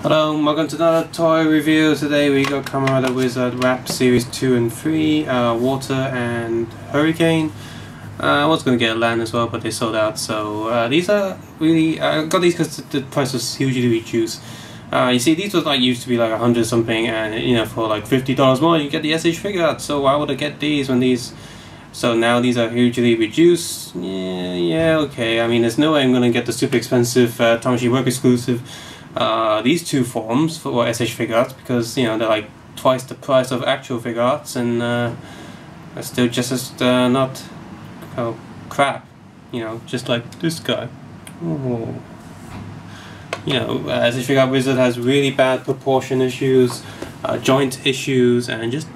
Hello, welcome to another toy review. Today we got Kamen the Wizard Wrap Series 2 and 3, Water and Hurricane. I was going to get a land as well, but they sold out, so these are really... I got these because the price was hugely reduced. You see, these was like used to be like 100 something, and you know, for like $50 more you get the SH figure out, so why would I get these when these... So now these are hugely reduced. Yeah, okay. I mean, there's no way I'm going to get the super expensive Tamashii Work exclusive these two forms for SH figure arts, because you know they're like twice the price of actual figure arts, and they're still just as not crap, you know, just like this guy. Ooh. You know, SH figure art Wizard has really bad proportion issues, joint issues, and just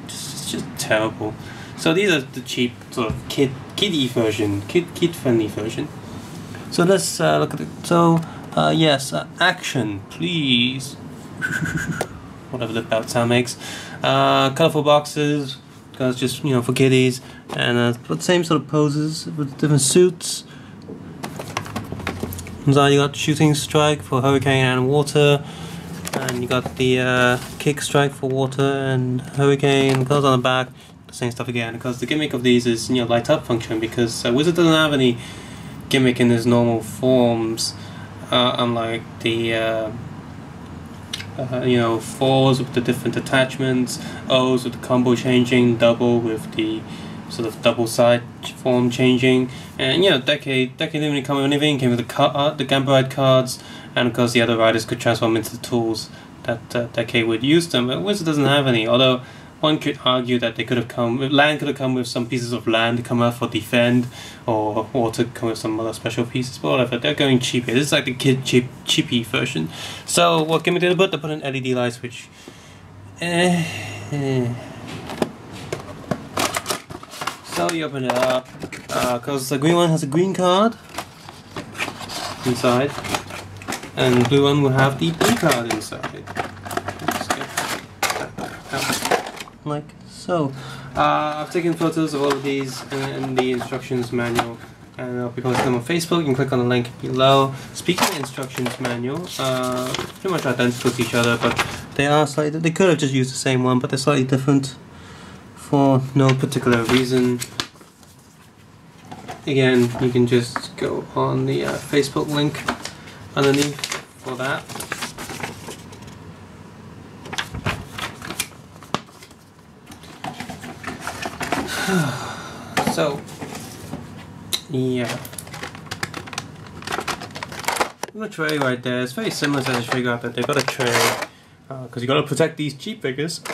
terrible. So these are the cheap sort of kiddie version, kid friendly version. So let's look at it. So yes, action, please. Whatever the belt sound makes. Colorful boxes, because just, you know, for kiddies, and but same sort of poses with different suits. So you got shooting strike for Hurricane and Water, and you got the kick strike for Water and Hurricane. Goes on the back, the same stuff again. Because the gimmick of these is, you know, light up function, because Wizard doesn't have any gimmick in his normal forms. Unlike the you know, 4s with the different attachments, O's with the combo changing, double with the sort of double side form changing, and you know, Decade didn't really come with anything. Came with the Gamma Ride cards, and of course the other riders could transform into the tools that Decade would use them. But Wizard doesn't have any. Although one could argue that they could have come with land, could have come with some pieces of land to come out for defend, or to come with some other special pieces, but whatever. They're going cheapy. This is like the kid cheapy version. So what gimmick did they put? They put an LED light switch. So you open it up, because the green one has a green card inside, and the blue one will have the blue card inside. Like so. I've taken photos of all of these in the instructions manual, and I'll be posting them on Facebook. You can click on the link below. Speaking of instructions manual, pretty much identical to each other, but they are slightly. They could have just used the same one, but they're slightly different for no particular reason. Again, you can just go on the Facebook link underneath for that. So, yeah. The tray right there, it's very similar to the figure out that they've got a tray, because you got to protect these cheap figures. You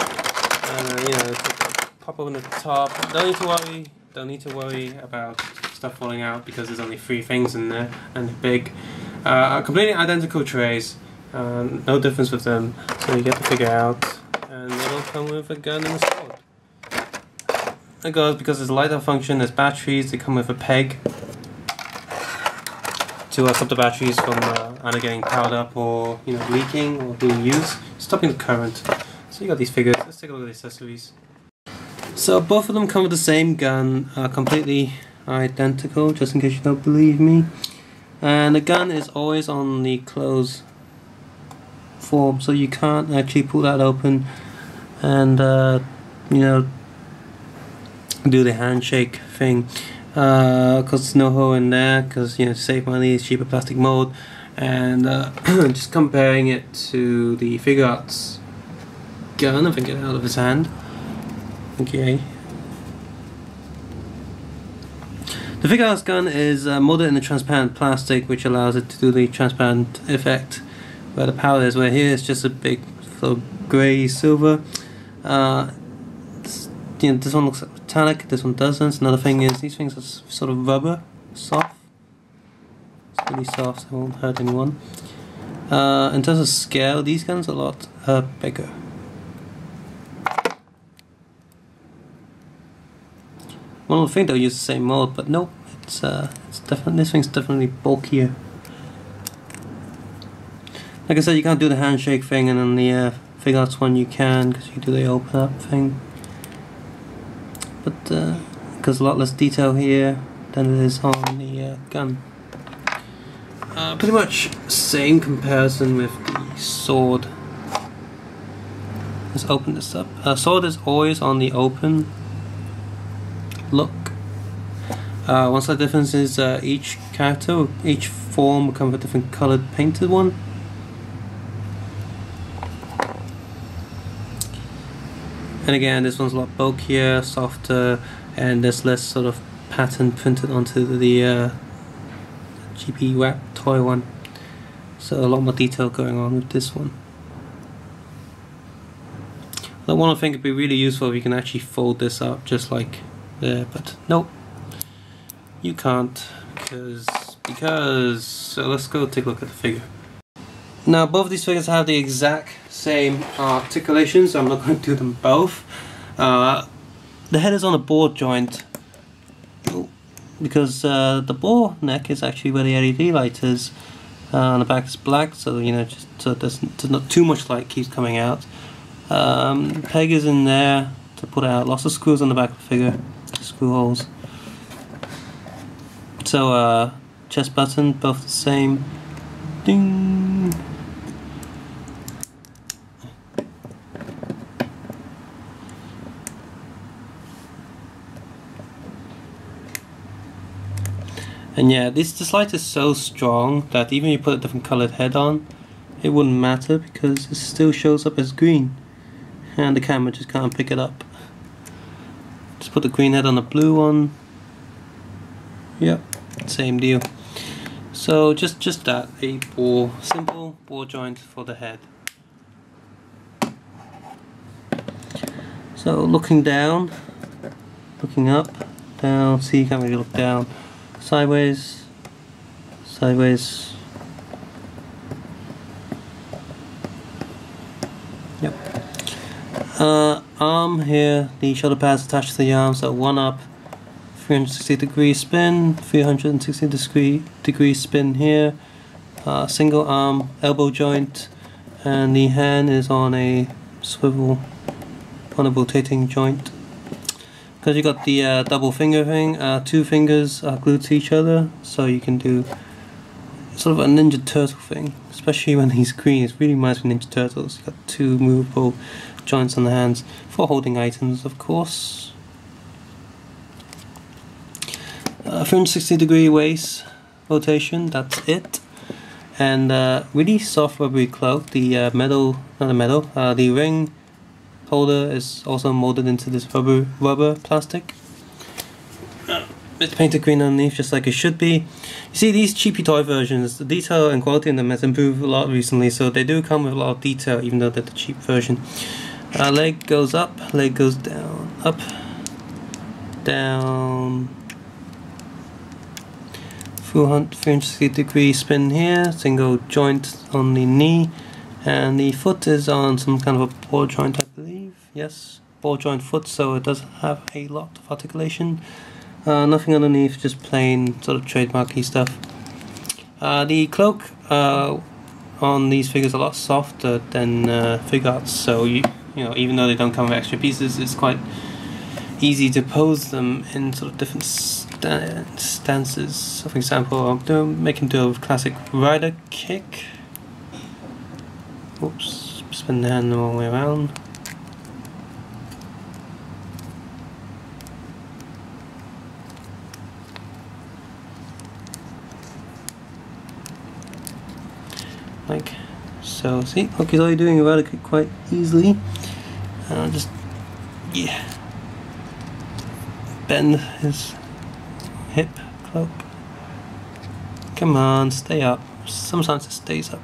know, pop open the top. Don't need to worry about stuff falling out, because there's only 3 things in there, and they're big. Completely identical trays, no difference with them. So you get the figure out, and they don't come with a gun and a sword. It goes because there's a light up function, there's batteries, they come with a peg to stop the batteries from either getting powered up or, you know, leaking or being used, stopping the current. So you got these figures. Let's take a look at the accessories. So both of them come with the same gun, completely identical, just in case you don't believe me. And the gun is always on the closed form, so you can't actually pull that open and you know, do the handshake thing, because there's no hole in there, because, you know, save money, it's cheaper plastic mold. And just comparing it to the figure arts gun, if I get it out of his hand. Okay. The figure arts gun is molded in a transparent plastic, which allows it to do the transparent effect where the power is, where here it's just a big sort of grey silver. You know, this one looks metallic, this one doesn't. Another thing is, these things are sort of rubber, soft. It's really soft, so it won't hurt anyone. In terms of scale, these guns are a lot bigger. One would think they'll use the same mold, but nope. It's definitely, this thing's definitely bulkier. Like I said, you can't do the handshake thing, and on the figure arts one you can, because you do the open up thing. But because a lot less detail here than it is on the gun. Pretty much same comparison with the sword Let's open this up. Sword is always on the open. Look. One slight difference is each character, each form will come with a different colored painted one. And again, this one's a lot bulkier, softer, and there's less sort of pattern printed onto the GP wrap toy one. So a lot more detail going on with this one. I want to think it'd be really useful if you can actually fold this up just like there, but nope, you can't because. So let's go take a look at the figure. Now both of these figures have the exact same articulation, so I'm not going to do them both. The head is on a ball joint because the ball neck is actually where the LED light is. On the back is black, so you know, just so there's not too much light keeps coming out. Peg is in there to put out. Lots of screws on the back of the figure, screw holes. So chest button, both the same. Ding. And yeah, this light is so strong that even if you put a different colored head on, it wouldn't matter because it still shows up as green. And the camera just can't pick it up. Just put the green head on the blue one. Yep, same deal. So just that, a simple ball joint for the head. So looking down, looking up, down, see, you can't really look down. Sideways, sideways. Yep. Arm here, the shoulder pads attached to the arm, so one up, 360-degree spin, 360-degree spin here, single arm elbow joint, and the hand is on a swivel, on a rotating joint. Because you got the double finger thing, 2 fingers are glued to each other, so you can do sort of a Ninja Turtle thing. Especially when he's green, it really reminds me of Ninja Turtles. You got 2 movable joints on the hands for holding items, of course. 360-degree waist rotation, that's it. And really soft rubbery cloak. The the ring holder is also molded into this rubber plastic. It's painted green underneath, just like it should be. You see, these cheapy toy versions, the detail and quality in them has improved a lot recently, so they do come with a lot of detail, even though they're the cheap version. Leg goes up, leg goes down, up, down. 360-degree spin here, single joint on the knee. And the foot is on some kind of a ball joint, I believe. Yes, ball joint foot, so it does have a lot of articulation. Nothing underneath, just plain sort of trademarky stuff. The cloak on these figures are a lot softer than figure arts, so you know, even though they don't come with extra pieces, it's quite easy to pose them in sort of different stances. So for example, I'm making do a classic rider kick. Oops, spin the hand the wrong way around. Like so, see, look, he's already doing a rider kick quite easily. Just, yeah, bend his hip cloak. Come on, stay up. Sometimes it stays up.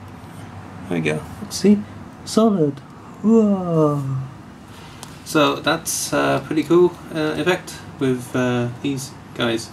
There we go. See? Solid. Whoa. So that's a pretty cool effect with these guys.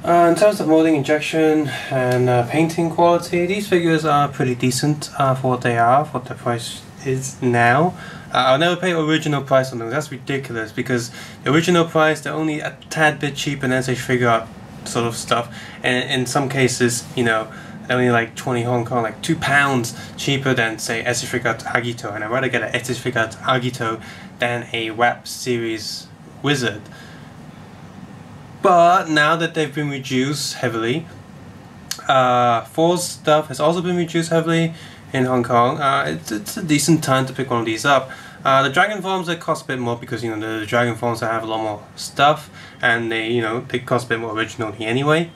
In terms of molding, injection, and painting quality, these figures are pretty decent for what they are, for what the price is now. I'll never pay original price on them. That's ridiculous, because the original price, they're only a tad bit cheaper than such figure art sort of stuff, and in some cases, you know, only like 20 Hong Kong, like £2 cheaper than, say, SH Figure Art Agito, and I'd rather get a SH Figure Art Agito than a WAP series Wizard. But now that they've been reduced heavily, Four's stuff has also been reduced heavily in Hong Kong. It's a decent time to pick one of these up. The dragon forms, they cost a bit more because, you know, the dragon forms have a lot more stuff, and they cost a bit more originally anyway.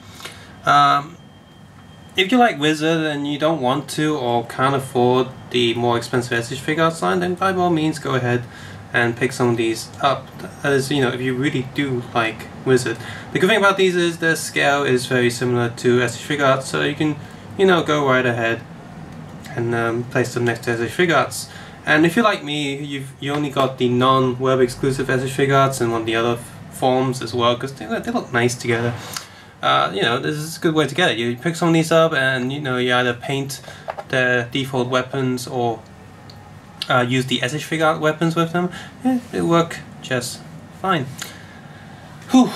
If you like Wizard and you don't want to or can't afford the more expensive SH figure arts line, then by all means go ahead and pick some of these up. That is, you know, if you really do like Wizard. The good thing about these is their scale is very similar to SH figure arts, so you can, you know, go right ahead and place them next to SH figure arts. And if you're like me, you only got the non-web exclusive SH figure arts and one of the other forms as well, because they look nice together. You know, this is a good way to get it. You pick some of these up and, you know, you either paint the default weapons or use the SH figure art weapons with them. Yeah, they work just fine. Whew.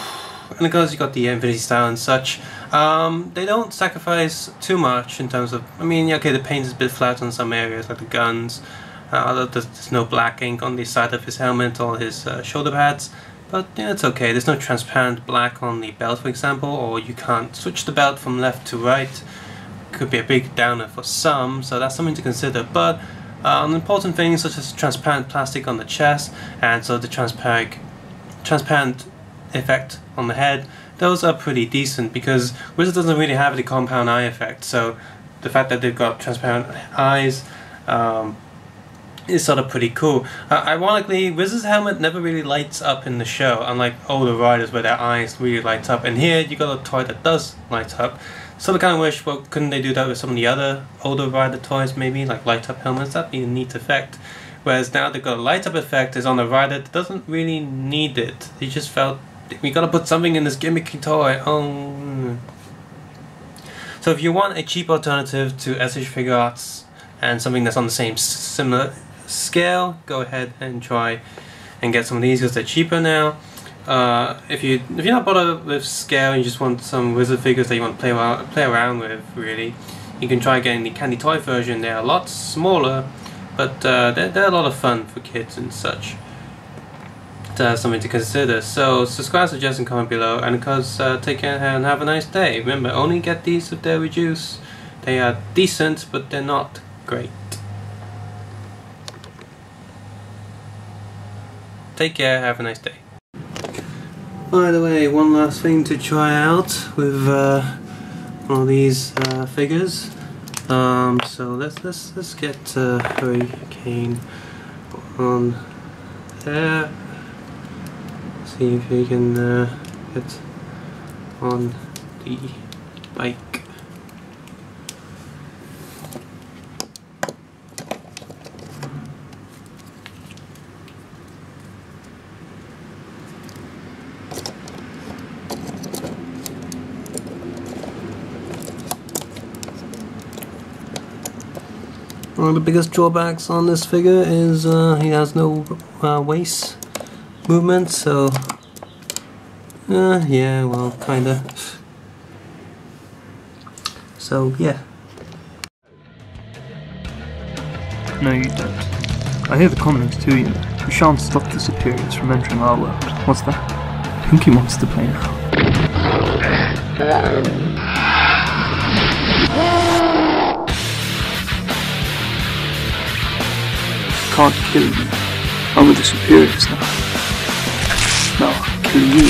And of course you got the Infinity style and such. They don't sacrifice too much in terms of, I mean, okay, the paint is a bit flat on some areas like the guns. There's no black ink on the side of his helmet or his shoulder pads, but yeah, it's okay. There's no transparent black on the belt, for example, or you can't switch the belt from left to right. Could be a big downer for some, so that's something to consider. But important things such as transparent plastic on the chest, and so the transparent effect on the head, those are pretty decent because Wizard doesn't really have the compound eye effect. So the fact that they've got transparent eyes is sort of pretty cool. Ironically, Wizard's helmet never really lights up in the show, unlike older riders where their eyes really light up. And here you got a toy that does light up. So I kind of wish, well, couldn't they do that with some of the other older rider toys maybe, like light up helmets? That'd be a neat effect. Whereas now they've got a light up effect is on a rider that doesn't really need it. They just felt, we gotta put something in this gimmicky toy. Oh. So if you want a cheap alternative to SH figure arts and something that's on the same similar scale, go ahead and try and get some of these because they're cheaper now. If you're not bothered with scale and you just want some Wizard figures that you want to play around with, really, you can try getting the Candy Toy version. They're a lot smaller, but they're a lot of fun for kids and such. Something to consider. So subscribe, suggest, and comment below. And of course, take care and have a nice day. Remember, only get these if they're reduced. They are decent, but they're not great. Take care, have a nice day. By the way, one last thing to try out with one of these figures. So let's get Hurricane on there. See if we can get on the bike. One of the biggest drawbacks on this figure is he has no waist movement, so yeah, well, kinda. So yeah. No, you don't. I hear the comments too, you know. We shan't stop the superiors from entering our world. What's that? Pinky wants to play now. Can't kill you. I'm with the superiors now. No, I'll kill you.